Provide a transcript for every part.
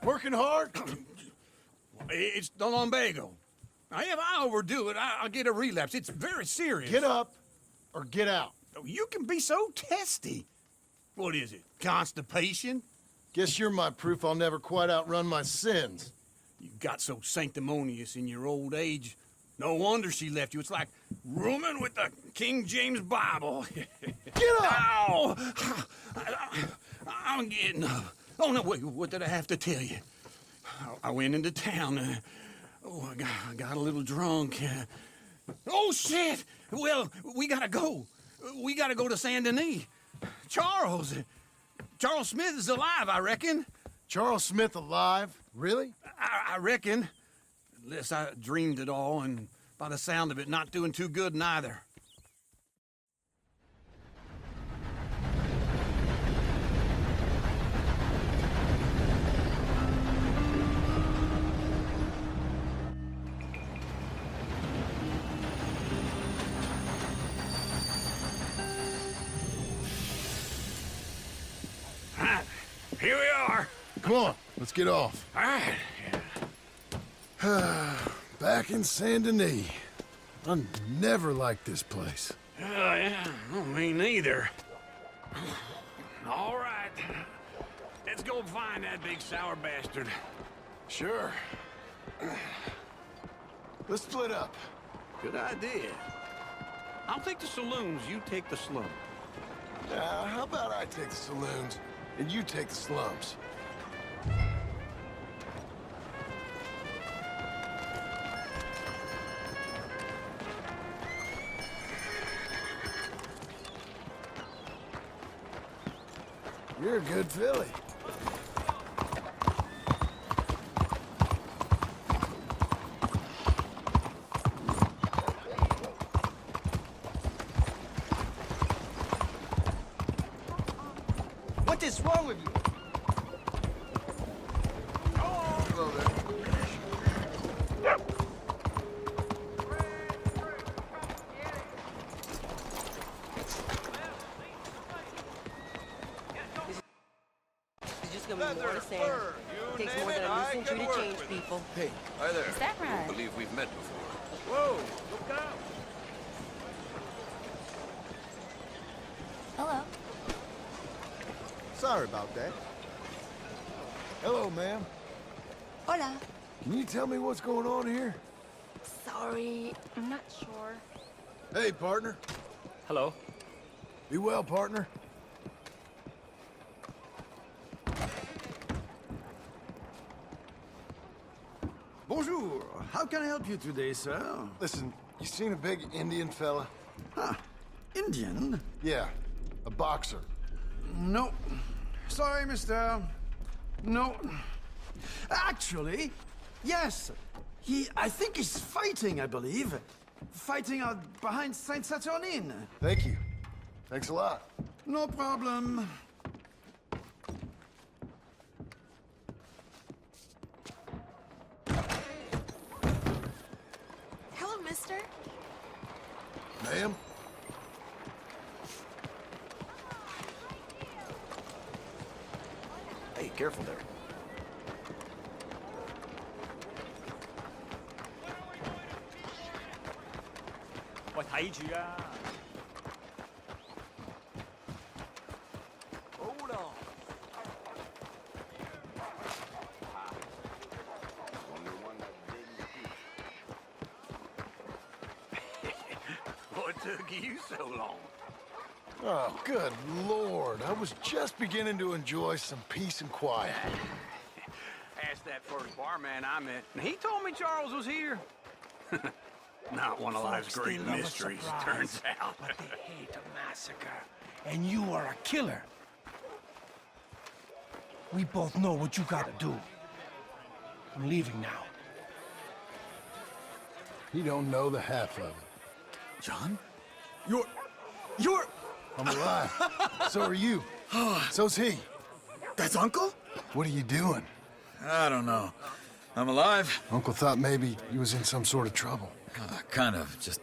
Working hard? It's the lumbago. Now, if I overdo it, I'll get a relapse. It's very serious. Get up or get out. You can be so testy. What is it, constipation? Guess you're my proof I'll never quite outrun my sins. You got so sanctimonious in your old age. No wonder she left you. It's like rooming with the King James Bible. Get up! Ow! I'm getting up. Oh, no, wait, what did I have to tell you? I went into town. I got a little drunk. Oh, shit! Well, we gotta go. We gotta go to Saint Denis. Charles Smith is alive, I reckon. Charles Smith alive? Really? I reckon. Unless I dreamed it all, and by the sound of it, not doing too good neither. Here we are. Come on, let's get off. All right. Back in Saint Denis. I never liked this place. Yeah, no, me neither. All right. Let's go find that big sour bastard. Sure. Let's split up. Good idea. I'll take the saloons, you take the slum. How about I take the saloons and you take the slums? You're a good filly. What is wrong with you? Hello there. It's just gonna be more the same. It takes more than a new century to change people. Hey, Hi there. Is that right? I don't believe we've met before. Whoa, look out. Hello. sorry about that. Hello, ma'am. Hola. Can you tell me what's going on here? Sorry, I'm not sure. Hey, partner. Hello. Be well, partner. Bonjour. How can I help you today, sir? Listen, you seen a big Indian fella? Huh. Indian? Yeah, a boxer. No. Sorry, mister. No. Actually, yes. I think he's fighting, I believe. Fighting out behind Saint Saturnin. Thank you. Thanks a lot. No problem. Hello, mister. Ma'am? Hey, careful there.喂，睇住啊！ Hold on. What took you so long? Oh, good Lord. I was just beginning to enjoy some peace and quiet. Asked that first barman I met, and he told me Charles was here. Not one of life's Folks, great they love a mysteries, surprise, turns out. But they hate a massacre. And you are a killer. We both know what you gotta do. I'm leaving now. You don't know the half of it. John? I'm alive. So are you. So's he. That's Uncle? What are you doing? I don't know. I'm alive. Uncle thought maybe you was in some sort of trouble. Kind of. Just...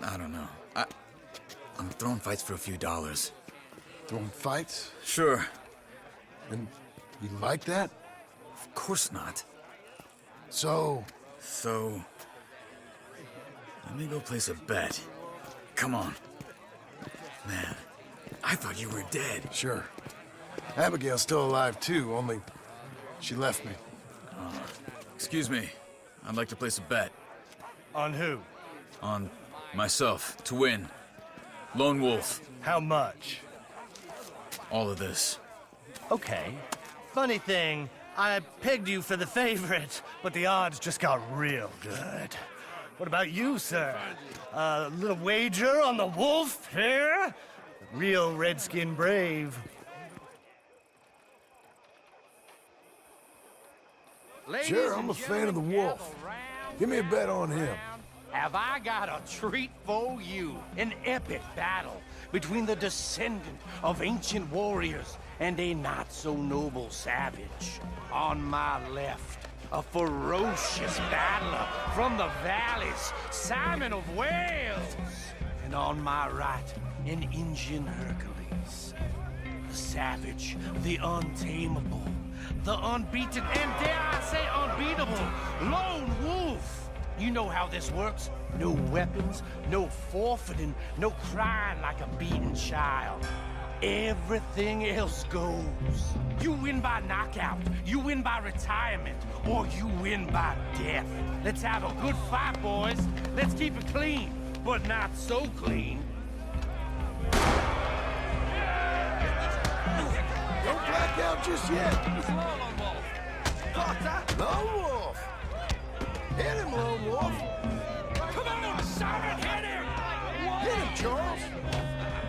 I don't know. I'm throwing fights for a few dollars. Throwing fights? Sure. And you like that? Of course not. So... So... Let me go place a bet. Come on. Man, I thought you were dead. Sure. Abigail's still alive, too, only she left me. Excuse me. I'd like to place a bet. On who? On myself, to win. Lone Wolf. How much? All of this. Okay. Funny thing, I pegged you for the favorite, but the odds just got real good. What about you, sir? A little wager on the wolf here? Real redskin brave. Sure, I'm a fan of the wolf. Give me a bet on him. Have I got a treat for you? An epic battle between the descendant of ancient warriors and a not-so-noble savage. On my left, a ferocious battler from the valleys, Simon of Wales. And on my right, an Indian Hercules. The savage, the untamable, the unbeaten, and dare I say unbeatable, Lone Wolf. You know how this works. No weapons, no forfeiting, no crying like a beaten child. Everything else goes. You win by knockout, you win by retirement, or you win by death. Let's have a good fight, boys. Let's keep it clean, but not so clean. Don't black out just yet. Lone Wolf! Hit him, Lone Wolf! Come on, Simon, hit him! Hit him, Charles!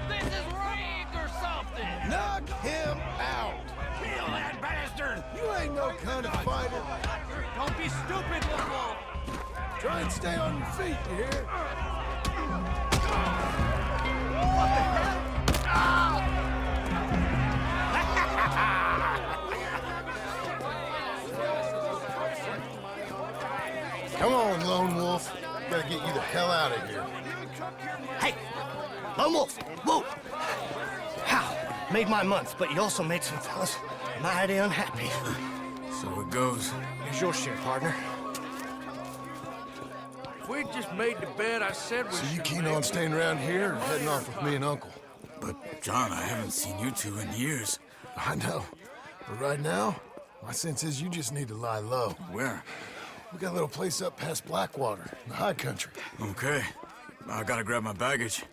This is rigged or something! Knock him out! Kill that bastard! You ain't no kind of fighter. Don't be stupid, Lone Wolf! Try and stay on your feet, you hear? Come on, Lone Wolf. Gotta get you the hell out of here. Hey! Lone Wolf! Whoa! How? Made my month, but you also made some fellas mighty unhappy. So it goes. Here's your share, partner. If we'd just made the bet I said we So you should keen make, on staying around here or heading off with me and Uncle? But, John, I haven't seen you two in years. I know. But right now, my sense is you just need to lie low. Where? We got a little place up past Blackwater, in the high country. Okay. I gotta grab my baggage.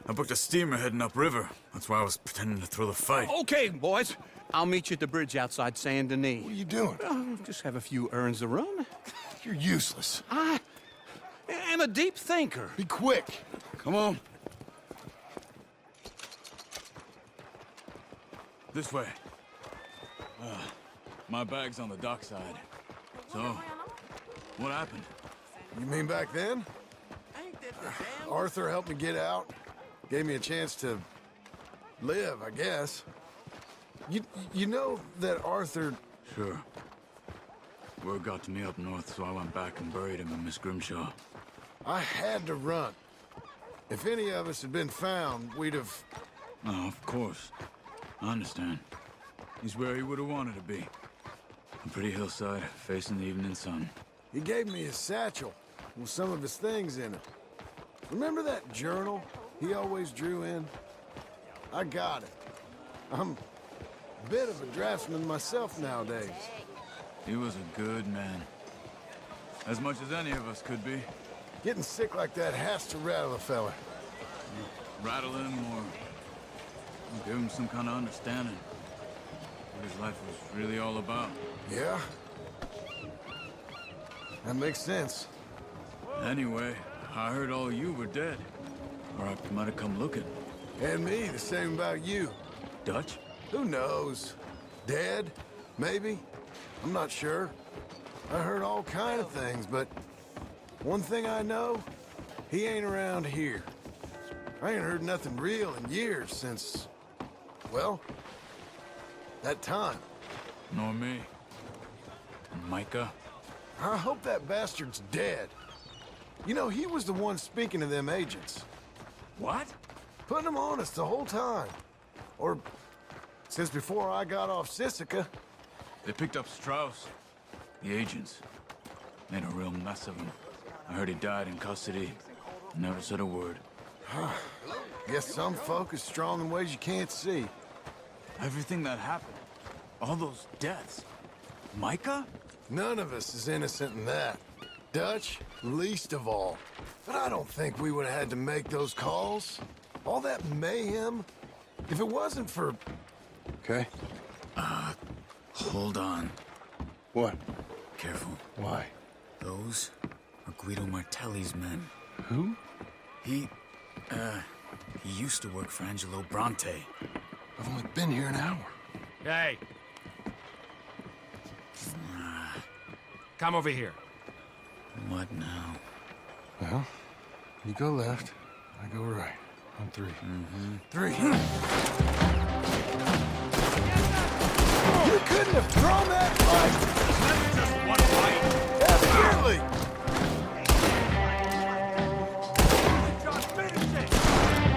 I booked a steamer heading upriver. That's why I was pretending to throw the fight. Okay, boys. I'll meet you at the bridge outside Saint Denis. What are you doing? Just have a few errands to run. You're useless. I am a deep thinker. Be quick. Come on. This way. My bag's on the dockside. So, what happened? You mean back then? Arthur helped me get out. Gave me a chance to live, I guess. You know that Arthur... Sure. Word got to me up north, so I went back and buried him in Miss Grimshaw. I had to run. If any of us had been found, we'd have... Oh, of course. I understand. He's where he would have wanted to be. A pretty hillside, facing the evening sun. He gave me his satchel with some of his things in it. Remember that journal he always drew in? I got it. I'm a bit of a draftsman myself nowadays. He was a good man. As much as any of us could be. Getting sick like that has to rattle a fella. Rattle him or give him some kind of understanding. What his life was really all about. Yeah? That makes sense. Anyway, I heard all you were dead. Or I might have come looking. And me, the same about you. Dutch? Who knows? Dead? Maybe? I'm not sure. I heard all kind of things, but one thing I know, he ain't around here. I ain't heard nothing real in years since, well, that time. Nor me. And Micah? I hope that bastard's dead. You know, he was the one speaking to them agents. What? Putting them on us the whole time. Or since before I got off Sisika. They picked up Strauss. The agents. Made a real mess of him. I heard he died in custody. Never said a word. Guess some folk is strong in ways you can't see. Everything that happened. All those deaths. Micah? None of us is innocent in that. Dutch, least of all. But I don't think we would have had to make those calls. All that mayhem. If it wasn't for... Okay. Hold on. What? Careful. Why? Those are Guido Martelli's men. Who? He used to work for Angelo Bronte. I've only been here an hour. Hey. Come over here. What now? Well, you go left, I go right. On three. Three. You couldn't have thrown that fight! That's just one fight. Definitely!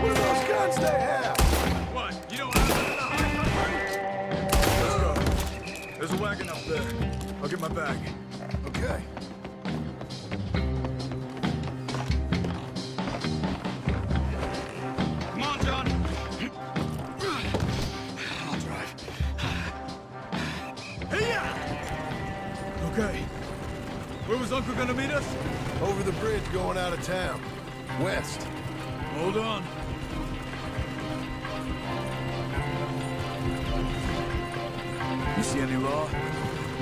What are those guns they have? What? You don't have Let's go. There's a wagon up there. I'll get my bag. Okay. Come on, John. I'll drive. Okay. Where was Uncle gonna meet us? Over the bridge going out of town. West. Hold on. You see any law?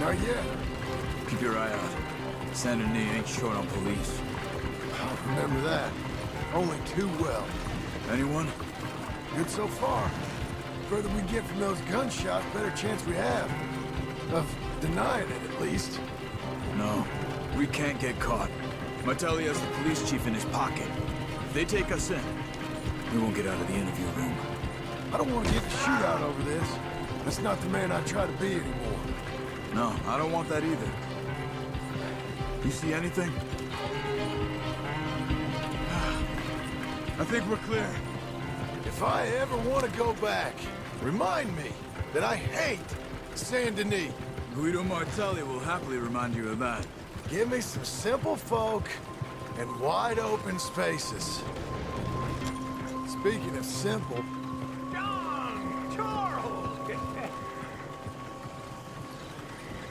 Not yet. Keep your eye out. Saint Denis ain't short on police. I'll remember that. Only too well. Anyone? Good so far. Further we get from those gunshots, better chance we have. Of denying it, at least. No. We can't get caught. Martelli has the police chief in his pocket. If they take us in, we won't get out of the interview room. I don't want to get the shootout over this. That's not the man I try to be anymore. No, I don't want that either. You see anything? I think we're clear. If I ever want to go back, remind me that I hate Saint Denis. Guido Martelli will happily remind you of that. Give me some simple folk and wide open spaces. Speaking of simple, John! Charles!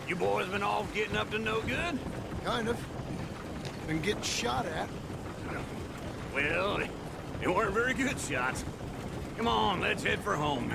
You boys been off getting up to no good? kind of. Been getting shot at. Well, they weren't very good shots. Come on, let's head for home.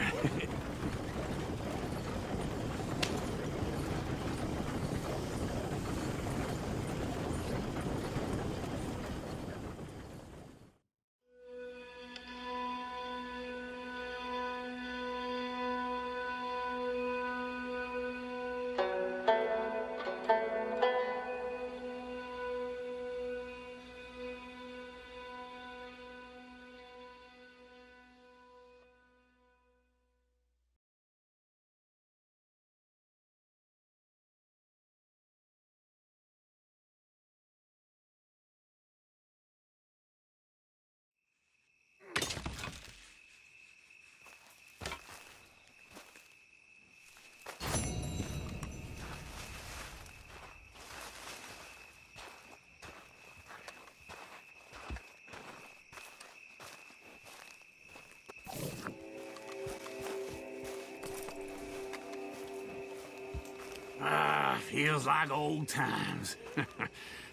Feels like old times.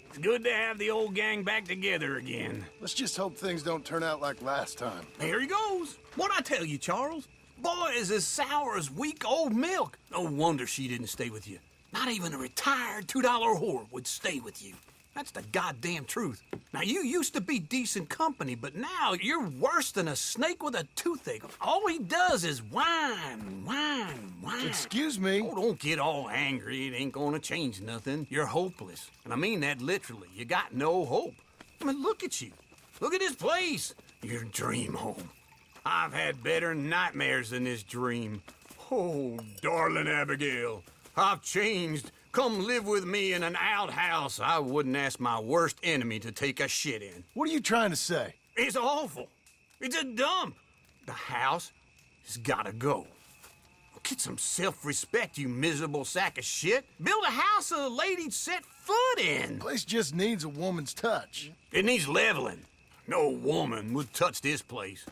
It's good to have the old gang back together again. Let's just hope things don't turn out like last time. There he goes. What'd I tell you, Charles? Boy is as sour as week-old milk. No wonder she didn't stay with you. Not even a retired $2 whore would stay with you. That's the goddamn truth. Now, you used to be decent company, but now you're worse than a snake with a toothache. All he does is whine, whine, whine. Excuse me? Oh, don't get all angry. It ain't gonna change nothing. You're hopeless. And I mean that literally. You got no hope. I mean, look at you. Look at this place. Your dream home. I've had better nightmares than this dream. Oh, darling Abigail, I've changed come live with me in an outhouse I wouldn't ask my worst enemy to take a shit in. What are you trying to say? It's awful. It's a dump. The house has gotta go. Get some self-respect, you miserable sack of shit. Build a house a lady'd set foot in. Place just needs a woman's touch. It needs leveling. No woman would touch this place.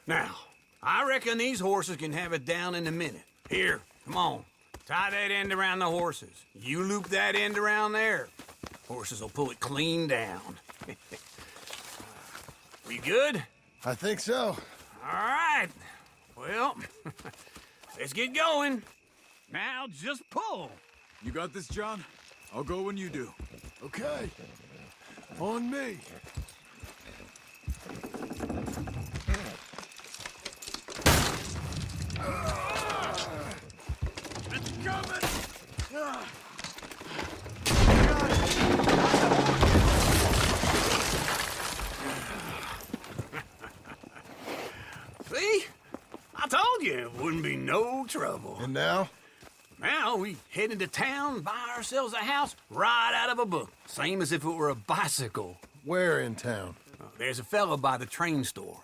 Now, I reckon these horses can have it down in a minute. Here, come on. Tie that end around the horses. You loop that end around there. Horses will pull it clean down. We good? I think so. All right. Well, let's get going. Now just pull. You got this, John? I'll go when you do. Okay. On me. It's coming! See? I told you it wouldn't be no trouble. And now? Now we head into town, buy ourselves a house right out of a book. Same as if it were a bicycle. Where in town? There's a fella by the train store.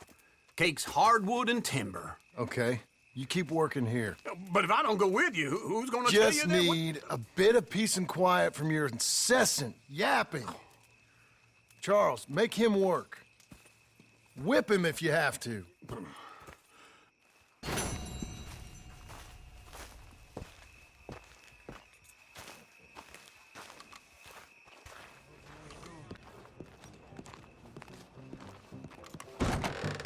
Cakes hardwood and timber. Okay. You keep working here. But if I don't go with you, who's gonna tell you Just that? need a bit of peace and quiet from your incessant yapping. Charles, make him work. Whip him if you have to.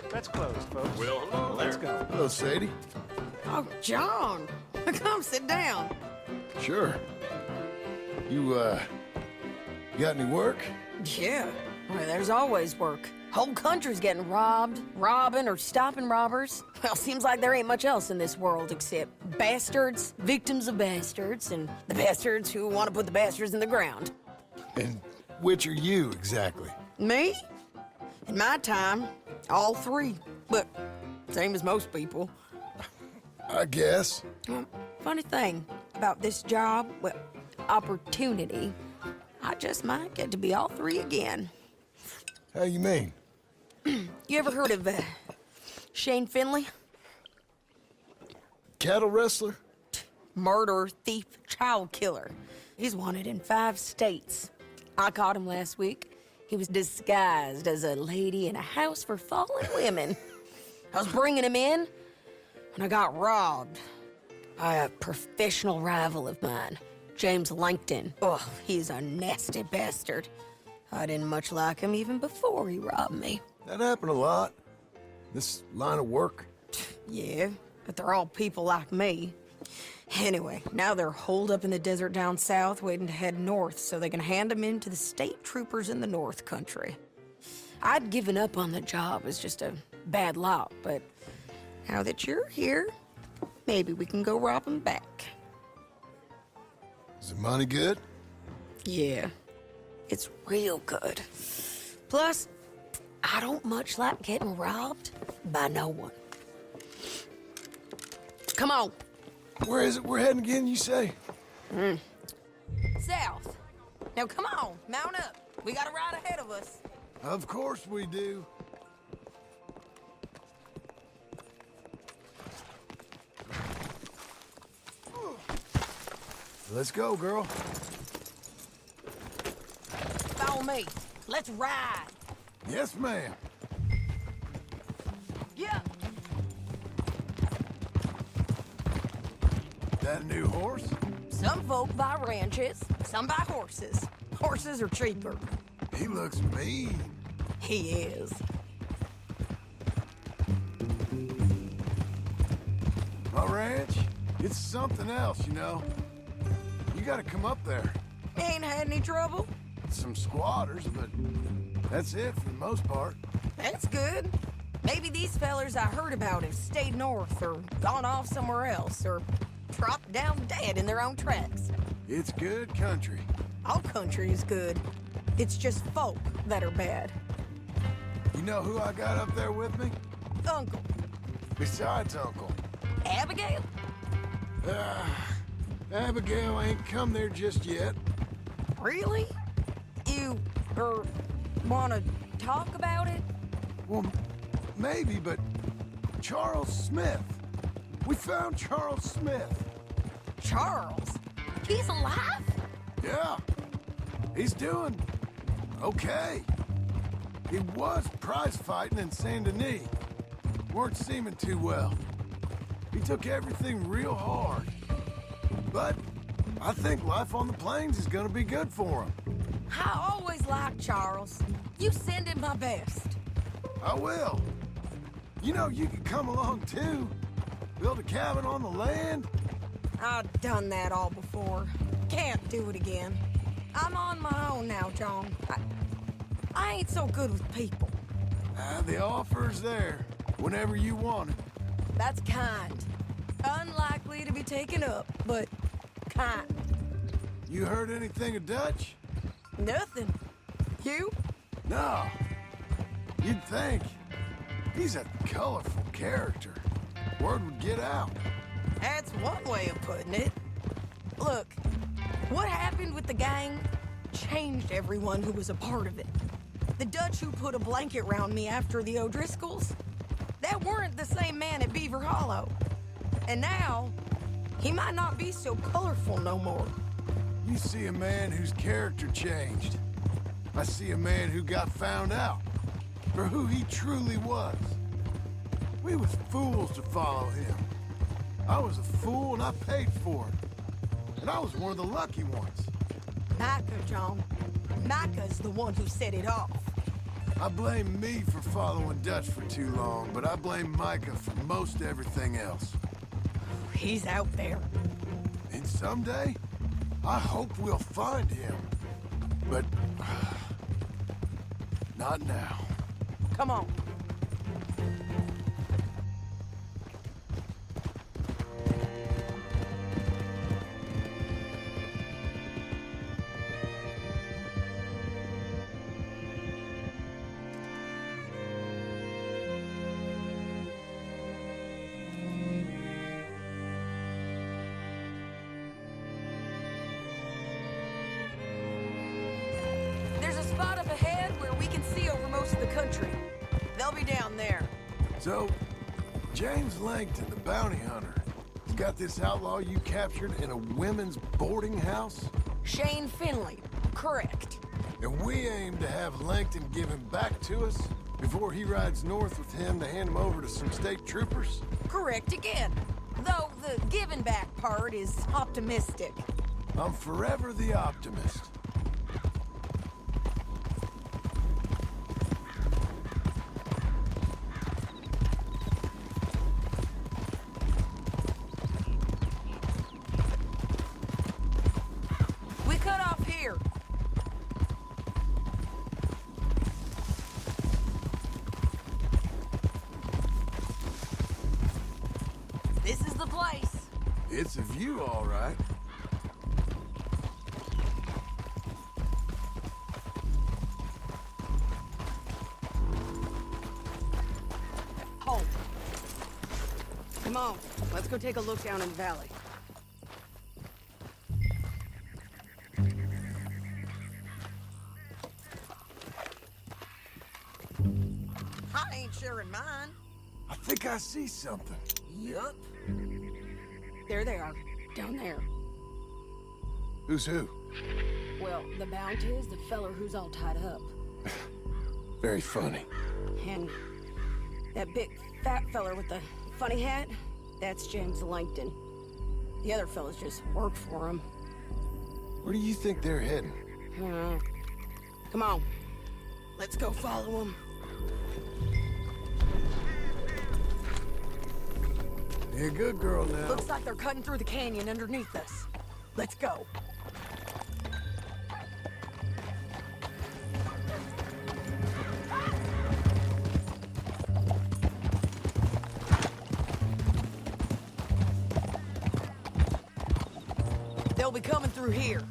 That's closed, folks. Well, hello Let's there. go. Hello, Sadie. Oh, John. Come sit down. Sure. You got any work? Yeah. Well, there's always work. Whole country's getting robbed, robbing, or stopping robbers. Well, seems like there ain't much else in this world except bastards, victims of bastards, and the bastards who want to put the bastards in the ground. And which are you, exactly? Me? In my time, all three. But same as most people. I guess. Well, funny thing about this job, well, opportunity, I just might get to be all three again. How you mean? You ever heard of Shane Finley? Cattle wrestler? Murderer, thief, child killer. He's wanted in 5 states. I caught him last week. He was disguised as a lady in a house for fallen women. I was bringing him in when I got robbed by a professional rival of mine, James Langton. Oh, he's a nasty bastard. I didn't much like him even before he robbed me. That happened a lot. This line of work. Yeah, but they're all people like me. Anyway, now they're holed up in the desert down south, waiting to head north so they can hand them in to the state troopers in the north country. I'd given up on the job as just a bad lot, but now that you're here, maybe we can go rob them back. Is the money good? Yeah, it's real good. Plus, I don't much like getting robbed by no one. Come on. Where is it we're heading again, you say? South. Now come on, mount up. We got a ride ahead of us. Of course we do. Let's go, girl. Follow me. Let's ride. Yes, ma'am. Yeah. That a new horse? Some folk buy ranches, some buy horses. Horses are cheaper. He looks mean. He is. My ranch, it's something else, you know. You gotta come up there. Ain't had any trouble? Some squatters, but that's it for the most part. That's good. Maybe these fellers I heard about have stayed north or gone off somewhere else or dropped down dead in their own tracks. It's good country. All country is good. It's just folk that are bad. You know who I got up there with me? Uncle. Besides Uncle. Abigail? Abigail ain't come there just yet. Really? You, wanna talk about it? Well, maybe, but Charles Smith. We found Charles Smith. Charles? He's alive? Yeah. He's doing okay. He was prize fighting in Saint Denis. Weren't seeming too well. He took everything real hard. But I think life on the plains is gonna be good for him. I always liked Charles. You send him my best. I will. You know, you could come along too. Build a cabin on the land. I've done that all before. Can't do it again. I'm on my own now, John. I ain't so good with people. The offer's there, whenever you want it. That's kind. Unlikely to be taken up, but kind. You heard anything of Dutch? Nothing. You? No. You'd think. He's a colorful character. Word would get out. That's one way of putting it. Look, what happened with the gang changed everyone who was a part of it. The Dutch who put a blanket round me after the O'Driscolls, that weren't the same man at Beaver Hollow. And now, he might not be so colorful no more. You see a man whose character changed. I see a man who got found out for who he truly was. We was fools to follow him. I was a fool and I paid for it. And I was one of the lucky ones. Micah, John. Micah's the one who set it off. I blame me for following Dutch for too long, but I blame Micah for most everything else. He's out there. And someday, I hope we'll find him. But not now. Come on. There's a spot up ahead where we can see over most of the country. They'll be down there. So, James Langton, the bounty hunter, has got this outlaw you captured in a women's boarding house? Shane Finley. Correct. And we aim to have Langton give him back to us before he rides north with him to hand him over to some state troopers? Correct again. Though the giving back part is optimistic. I'm forever the optimist. We cut off here. This is the place. It's a view, all right. Home. Come on, let's go take a look down in the valley. I ain't sharing mine. I think I see something. Yup. There they are, down there. Who's who? Well, the bounty is the feller who's all tied up. Very funny. And that big fat feller with the funny hat, that's James Langton. The other fellas just work for him. Where do you think they're heading? Come on, let's go follow them. Be a good girl now. Looks like they're cutting through the canyon underneath us. Let's go. They'll be coming through here.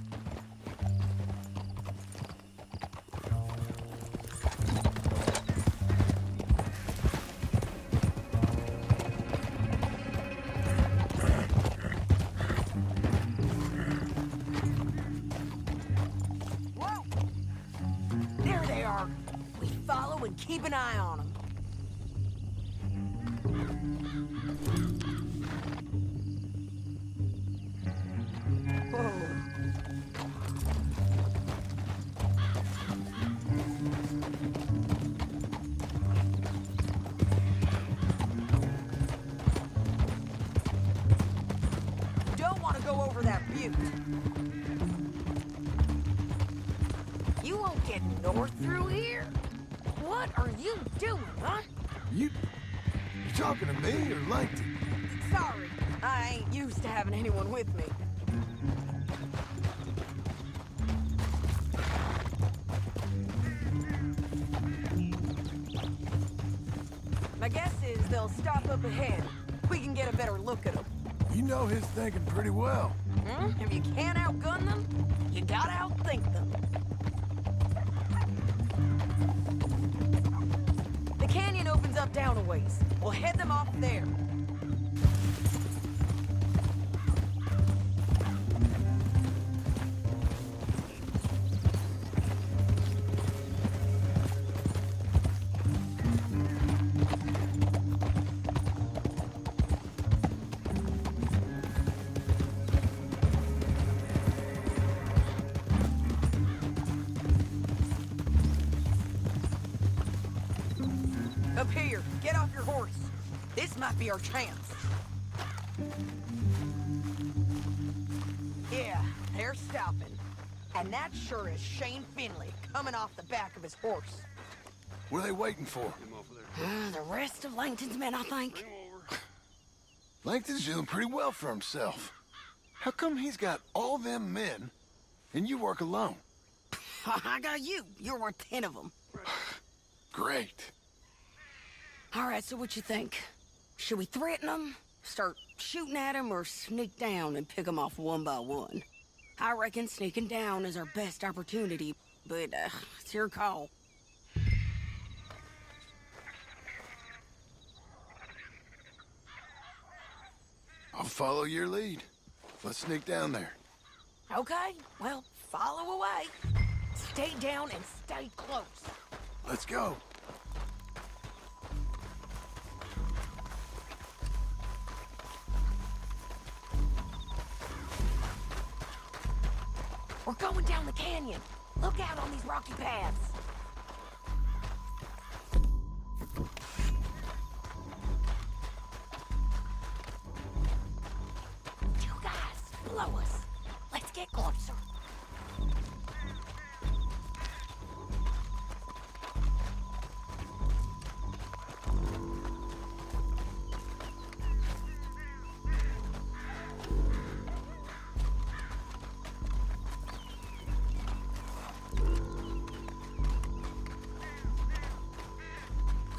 low and keep an eye on them. Don't want to go over that butte. You won't get north through here? What are you doing, huh? You talking to me or Langton? Sorry, I ain't used to having anyone with me. My guess is they'll stop up ahead. We can get a better look at them. You know his thinking pretty well. If you can't outgun them, you gotta outthink them. The canyon opens up down a ways. We'll head them off there. Up here, get off your horse. This might be our chance. Yeah, they're stopping. And that sure is Shane Finley coming off the back of his horse. What are they waiting for? The rest of Langton's men, I think. Langton's doing pretty well for himself. How come he's got all them men and you work alone? I got you. You're worth 10 of them. Great. All right, so what you think? Should we threaten them, start shooting at them, or sneak down and pick them off one by one? I reckon sneaking down is our best opportunity, but it's your call. I'll follow your lead. Let's sneak down there. Okay, well, follow away. Stay down and stay close. Let's go. We're going down the canyon. Look out on these rocky paths. You guys, follow us. Let's get closer.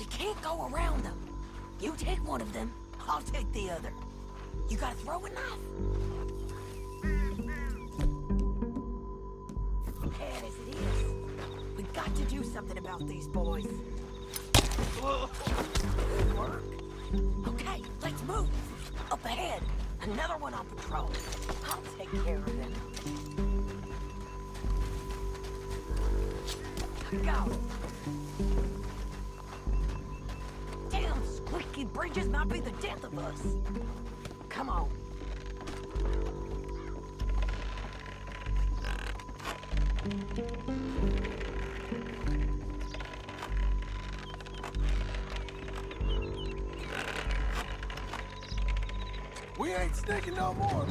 Can't go around them. You take one of them, I'll take the other. You got a throwing knife? Bad as it is, we got to do something about these boys. Good work. Okay, let's move. Up ahead, another one on patrol. I'll take care of them. Go. Squeaky bridges might be the death of us. Come on. We ain't sneaking no more.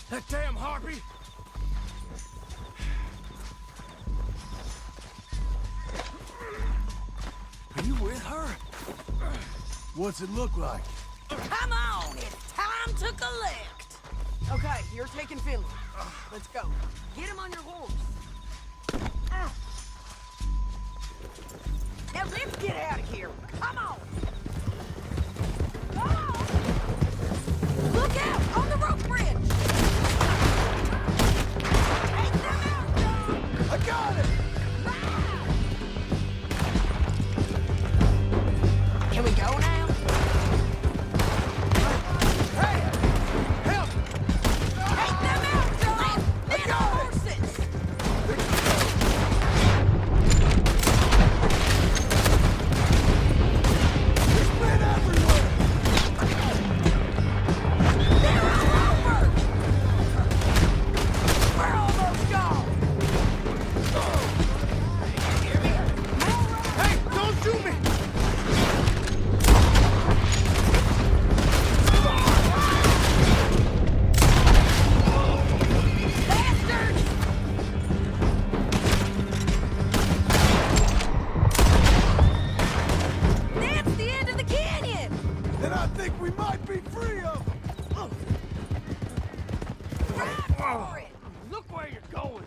That damn harpy! Are you with her? What's it look like? Come on, it's time to collect. Okay, you're taking Finley. Let's go. Get him on your horse. Now let's get out of here. Come on. Come on. Look out on the rope bridge. Take them out, John. I got it! Can we go now? Hey! Help! Take them out, John! Then horses! There's men everywhere! They're all over! We're almost gone! Hey, don't shoot me! Bastards! That's the end of the canyon! Then I think we might be free of them! Drive for it! Look where you're going!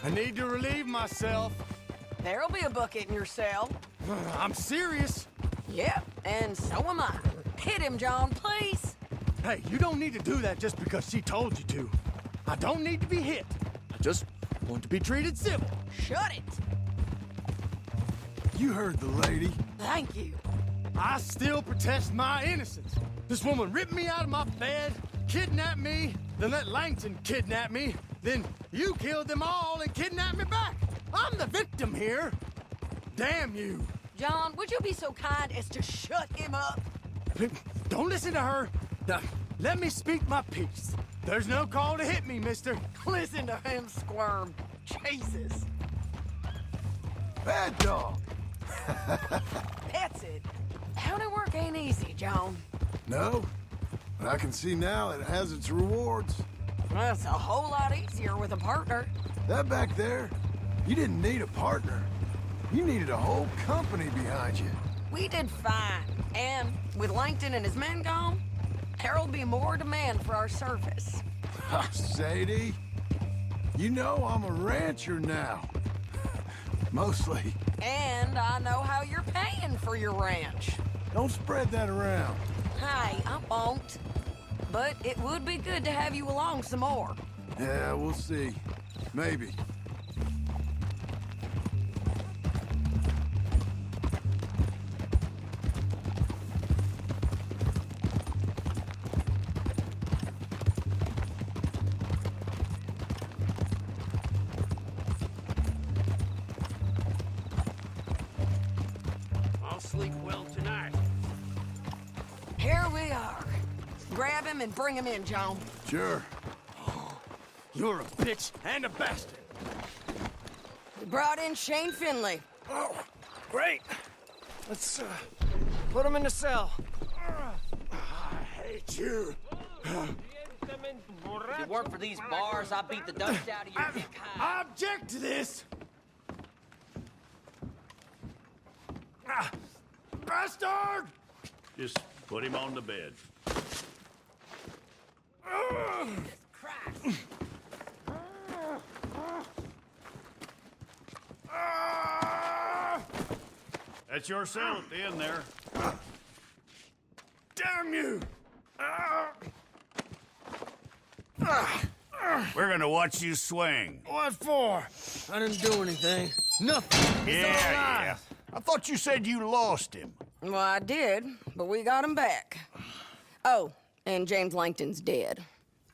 I need to relieve myself. There'll be a bucket in your cell. I'm serious. Yep, and so am I. Hit him, John, please. Hey, you don't need to do that just because she told you to. I don't need to be hit. I just want to be treated civil. Shut it. You heard the lady. Thank you. I still protest my innocence. This woman ripped me out of my bed, kidnapped me, then let Langton kidnap me, then you killed them all and kidnapped me back. I'm the victim here. Damn you. John, would you be so kind as to shut him up? Don't listen to her. Now, let me speak my piece. There's no call to hit me, mister. Listen to him squirm. Jesus. Bad dog. That's it. County work ain't easy, John. No, but I can see now it has its rewards. Well, it's a whole lot easier with a partner. That back there, you didn't need a partner. You needed a whole company behind you. We did fine. And with Langton and his men gone, there'll be more demand for our service. Sadie, you know I'm a rancher now. Mostly. And I know how you're paying for your ranch. Don't spread that around. Hey, I won't. But it would be good to have you along some more. Yeah, we'll see. Maybe. I'll sleep well tonight. Here we are. Grab him and bring him in, John. Sure. You're a bitch and a bastard. We brought in Shane Finley. Oh, great. Let's, put him in the cell. I hate you. If it weren't for these bars, I'd beat the dust out of your dick high. I object to this. Bastard! Just put him on the bed. Christ. That's your cell at the end there. Damn you! We're gonna watch you swing. What for? I didn't do anything. Nothing. Yeah. I thought you said you lost him. Well, I did, but we got him back. Oh, and James Langton's dead.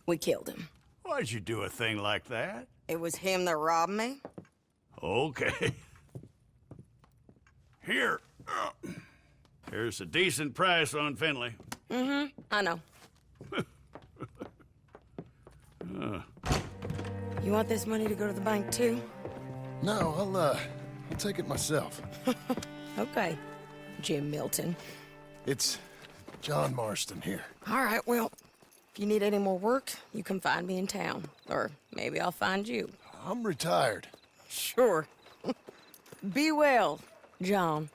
We killed him. Why'd you do a thing like that? It was him that robbed me. Okay. Here. Here's a decent price on Finley. I know. You want this money to go to the bank, too? No, I'll take it myself. Okay, Jim Milton. It's John Marston here. All right, well, if you need any more work, you can find me in town. Or maybe I'll find you. I'm retired. Sure. Be well, John.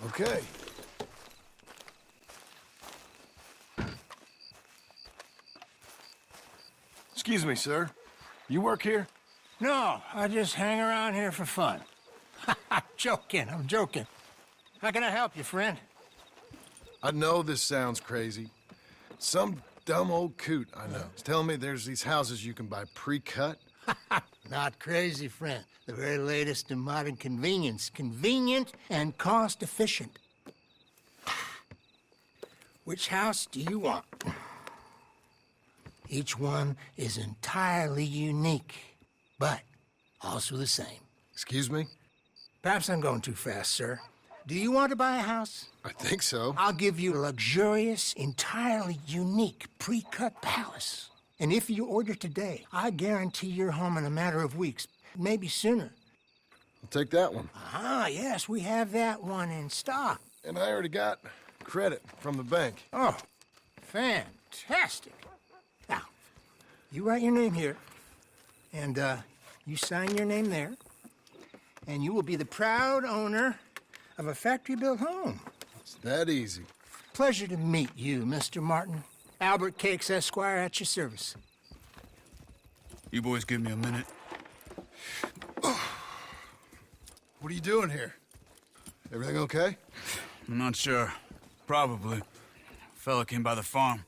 Okay. Excuse me, sir. You work here? No, I just hang around here for fun. I'm joking, I'm joking. How can I help you, friend? I know this sounds crazy. Some dumb old coot I know is telling me there's these houses you can buy pre-cut. Not crazy, friend. The very latest in modern convenience. Convenient and cost-efficient. Which house do you want? Each one is entirely unique, but also the same. Excuse me? Perhaps I'm going too fast, sir. Do you want to buy a house? I think so. I'll give you a luxurious, entirely unique pre-cut palace. And if you order today, I guarantee you're home in a matter of weeks, maybe sooner. I'll take that one. Ah, yes, we have that one in stock. And I already got credit from the bank. Oh, fantastic. Now, you write your name here, and you sign your name there, and you will be the proud owner of a factory-built home. It's that easy. Pleasure to meet you, Mr. Martin. Albert Cakes, Esquire, at your service. You boys give me a minute. What are you doing here? Everything okay? I'm not sure. Probably. Fella came by the farm.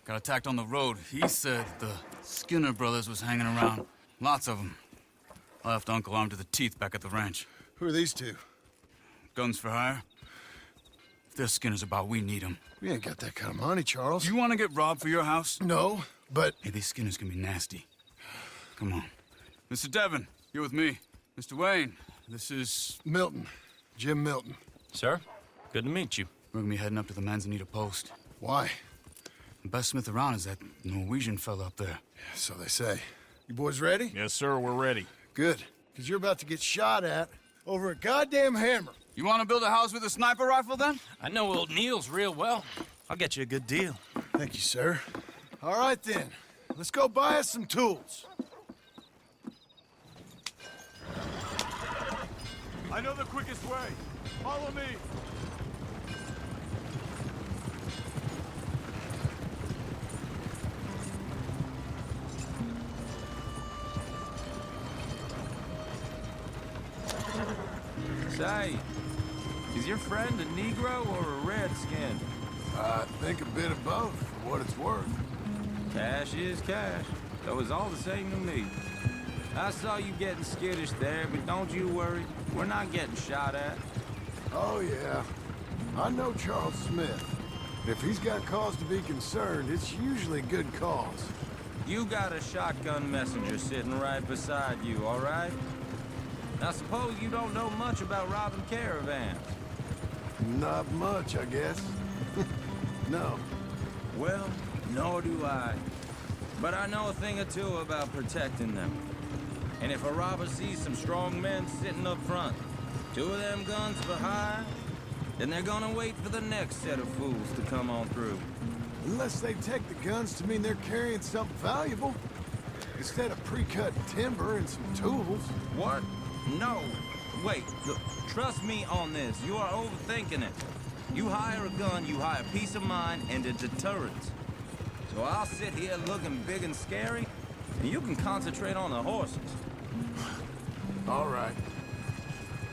Got attacked on the road. He said the Skinner brothers was hanging around. Lots of them. I left Uncle armed to the teeth back at the ranch. Who are these two? Guns for hire. If they're Skinner's about, we need them. We ain't got that kind of money, Charles. You want to get robbed for your house? No, but... Hey, these Skinners can be nasty. Come on. Mr. Devon, you're with me. Mr. Wayne, this is... Milton. Jim Milton. Sir, good to meet you. We're gonna be heading up to the Manzanita post. Why? The best smith around is that Norwegian fella up there. So they say. You boys ready? Yes, sir, we're ready. Good. Because you're about to get shot at over a goddamn hammer. You want to build a house with a sniper rifle, then? I know old Neil's real well. I'll get you a good deal. Thank you, sir. All right, then. Let's go buy us some tools. I know the quickest way. Follow me. Say, is your friend a Negro or a Redskin? I think a bit of both, for what it's worth. Cash is cash. That was all the same to me. I saw you getting skittish there, but don't you worry. We're not getting shot at. Oh, yeah. I know Charles Smith. If he's got cause to be concerned, it's usually good cause. You got a shotgun messenger sitting right beside you, all right? Now suppose you don't know much about robbing caravans. Not much, I guess. No. Well, nor do I. But I know a thing or two about protecting them. And if a robber sees some strong men sitting up front, 2 of them guns for hire, then they're gonna wait for the next set of fools to come on through. Unless they take the guns to mean they're carrying something valuable. Instead of pre-cut timber and some tools. What? No. Wait, look, trust me on this. You are overthinking it. You hire a gun, you hire peace of mind and a deterrent. So I'll sit here looking big and scary, and you can concentrate on the horses. All right.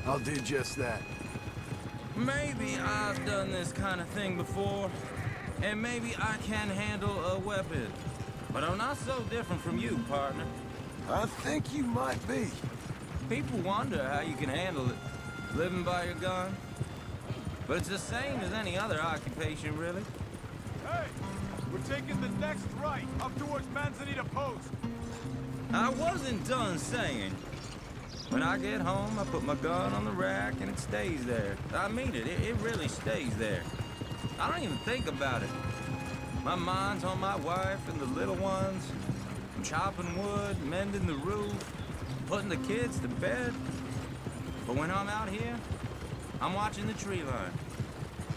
I'll do just that. Maybe I've done this kind of thing before, and maybe I can handle a weapon. But I'm not so different from you, partner. I think you might be. People wonder how you can handle it, living by your gun. But it's the same as any other occupation, really. Hey! We're taking the next right, up towards Manzanita Post. I wasn't done saying. When I get home, I put my gun on the rack and it stays there. I mean it, it really stays there. I don't even think about it. My mind's on my wife and the little ones. I'm chopping wood, mending the roof, putting the kids to bed. But when I'm out here, I'm watching the tree line.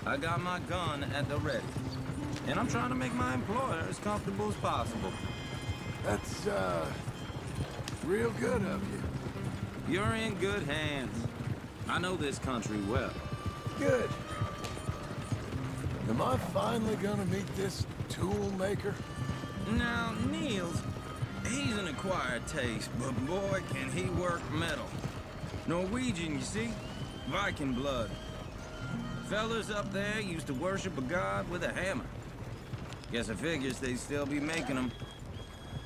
I got my gun at the ready. And I'm trying to make my employer as comfortable as possible. That's, real good of you. You're in good hands. I know this country well. Good. Am I finally gonna meet this tool maker? Now, Niels, he's an acquired taste, but boy, can he work metal. Norwegian, you see? Viking blood. Fellas up there used to worship a god with a hammer. Guess I figures they'd still be making them.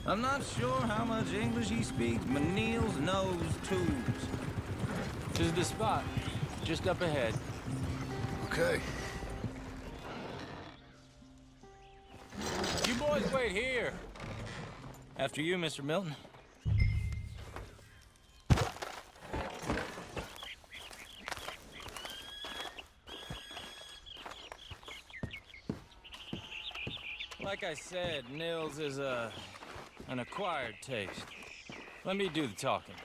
I'm not sure how much English he speaks, but Niels knows tools. To the spot, just up ahead. Okay. You boys wait here. After you, Mr. Milton. Like I said, Nils is an acquired taste. Let me do the talking.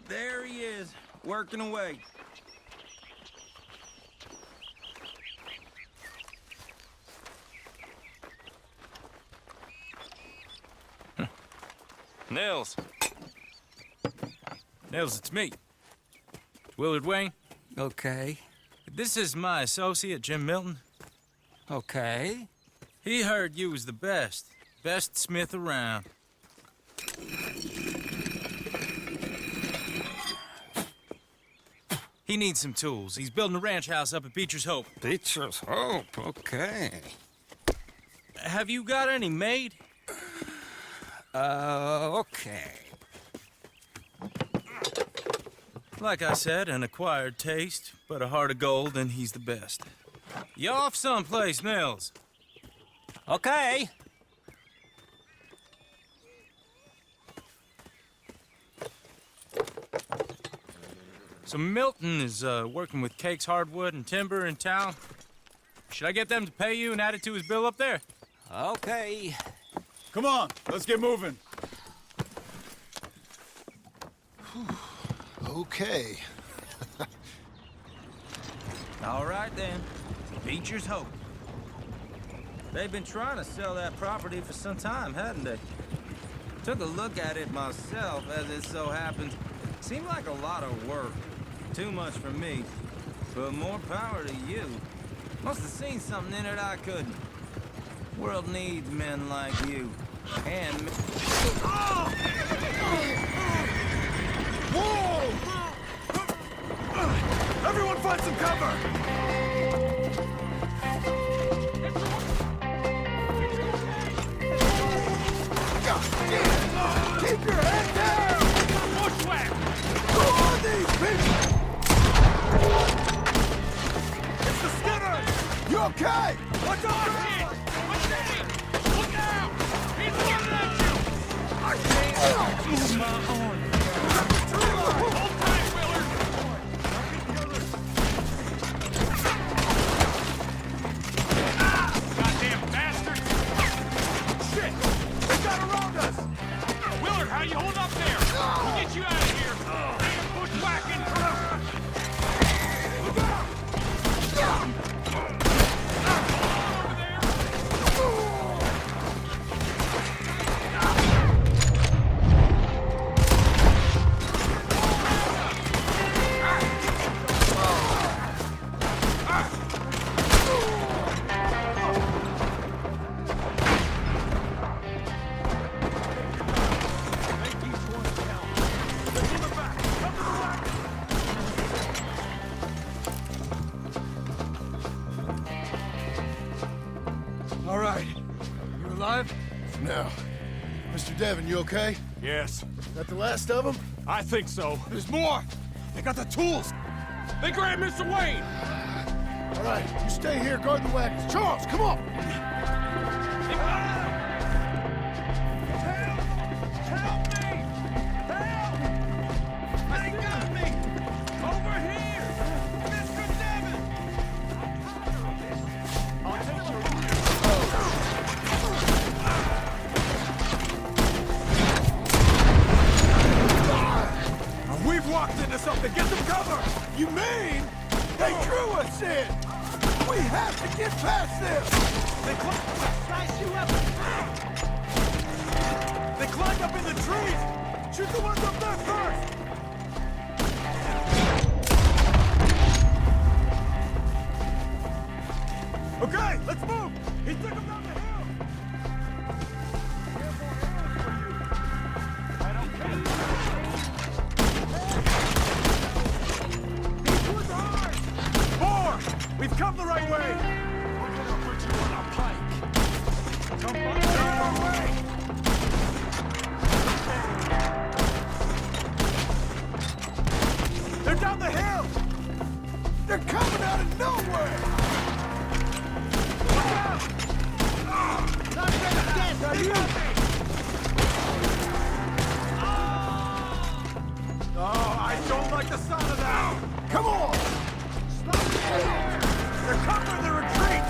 There he is, working away. Nils. Nils, it's me. Willard Wayne. Okay. This is my associate, Jim Milton. Okay. He heard you was the best. Best smith around. He needs some tools. He's building a ranch house up at Beecher's Hope. Beecher's Hope, okay. Have you got any made? Okay. Like I said, an acquired taste, but a heart of gold, and he's the best. You off someplace, Nils? Okay. So Milton is working with Cake's Hardwood and Timber in town. Should I get them to pay you and add it to his bill up there? Okay. Come on, let's get moving. Okay. All right, then. Beecher's Hope. They've been trying to sell that property for some time, hadn't they? Took a look at it myself, as it so happens. Seemed like a lot of work. Too much for me. But more power to you. Must have seen something in it I couldn't. World needs men like you. And me. Whoa! Everyone find some cover! God damn! Keep your head down! Bushwhack! Who are these people? It's the Skinners! You okay? What's up? What's that? Look out! He's running at you! I can't move my arm. Hold tight, Willard! Goddamn bastard! Shit! They got around us! Willard, how you hold up there? We'll get you out of here! Damn bushwhacking! Look out! Over there! All right. You alive? No. Mr. Devon, you okay? Yes. That the last of them? I think so. There's more! They got the tools! They grabbed Mr. Wayne! All right, you stay here, guard the wagons. Charles, come on! We've walked into something! Get some cover! You mean they drew us in? We have to get past them! They slice you up! They climbed up in the trees! Shoot the ones up there first! Okay, let's move! He took him down the hill! We've come the right way! We're gonna put you on a pike! Come on, our way! They're down the hill! They're coming out of nowhere! Look out! Not gonna get you! Oh, I don't like the sound of that! Come on! They're covering the retreat!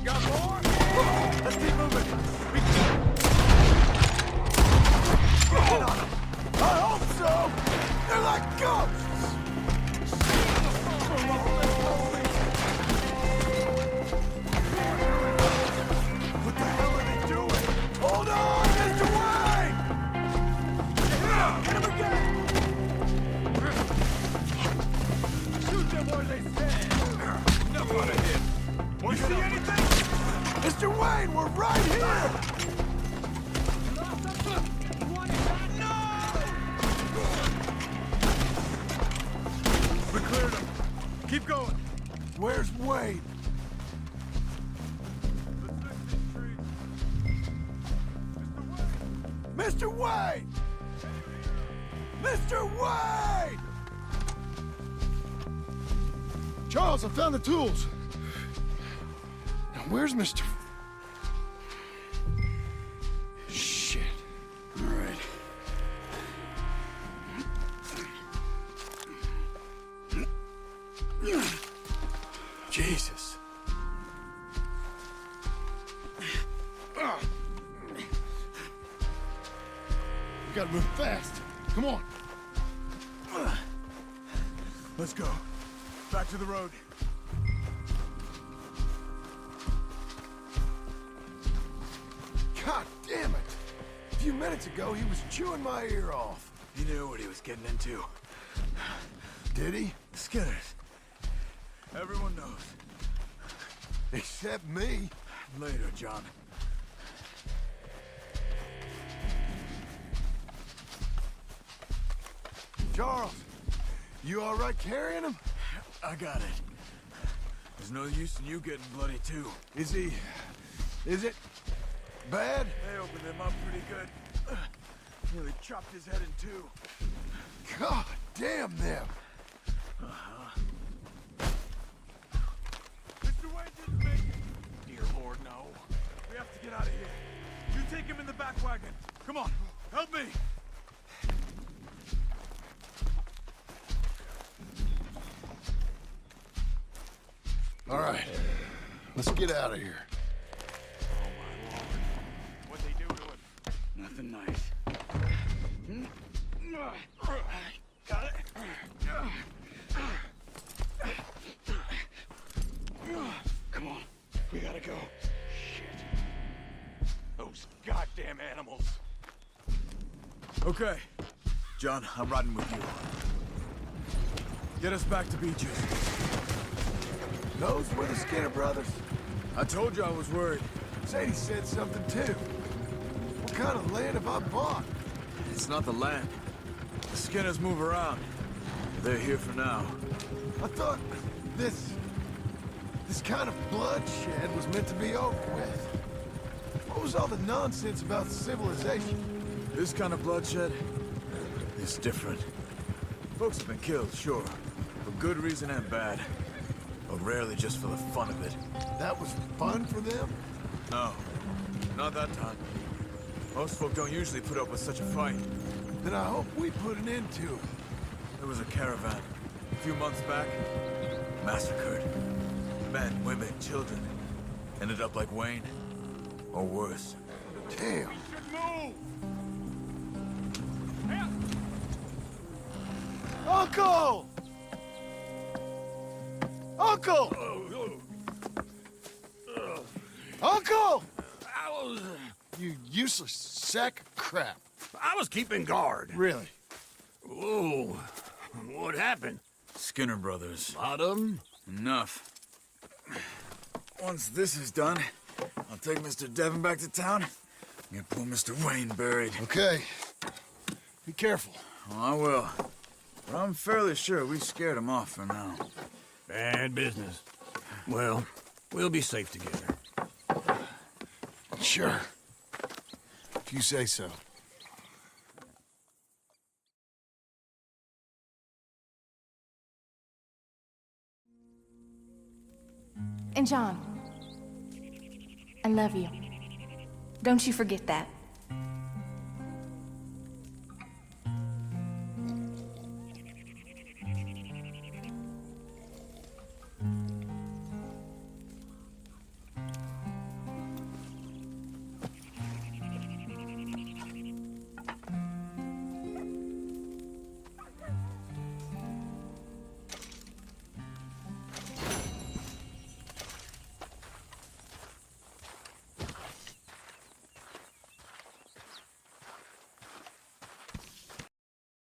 Got more? Let's keep moving. Get on them. I hope so! They're like ghosts! What the hell are they doing? Hold on, Mr. Wayne! Hit him again! Shoot them where they stand! Enough out of him! You see anything? Mr. Wayne, we're right here! No! We cleared them. Keep going. Where's Wayne? Mr. Wayne! Mr. Wayne! Charles, I found the tools. Now, where's Mr. Shit. All right. Jesus. We gotta move fast. Come on. Let's go. Back to the road. God damn it! A few minutes ago, he was chewing my ear off. He knew what he was getting into. Did he? Skinners. Everyone knows. Except me. Later, John. Charles, you all right carrying him? I got it. There's no use in you getting bloody, too. Is it bad? They opened him up pretty good. Nearly chopped his head in two. God damn them. Mr. Wayne didn't make it. Dear Lord, no. We have to get out of here. You take him in the back wagon. Come on, help me. All right, let's get out of here. Oh, my Lord. What'd they do to him? Nothing nice. Got it. Come on. We gotta go. Shit. Those goddamn animals. Okay. John, I'm riding with you. Get us back to Beaches. Those were the Skinner brothers? I told you I was worried. Sadie said something too. What kind of land have I bought? It's not the land. The Skinners move around. They're here for now. I thought this kind of bloodshed was meant to be over with. What was all the nonsense about civilization? This kind of bloodshed is different. Folks have been killed, sure. For good reason and bad. But rarely just for the fun of it. That was fun for them? No, not that time. Most folk don't usually put up with such a fight. Then I hope we put an end to it. There was a caravan, a few months back, massacred. Men, women, children. Ended up like Wayne, or worse. Damn. Uncle! Uncle! Uncle! You useless sack of crap. I was keeping guard. Really? Whoa. What happened? Skinner brothers. Lot of them? Enough. Once this is done, I'll take Mr. Devon back to town and get poor Mr. Wayne buried. Okay. Be careful. Oh, I will. But I'm fairly sure we scared him off for now. Bad business. Well, we'll be safe together. Sure. If you say so. And John, I love you. Don't you forget that.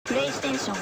PlayStation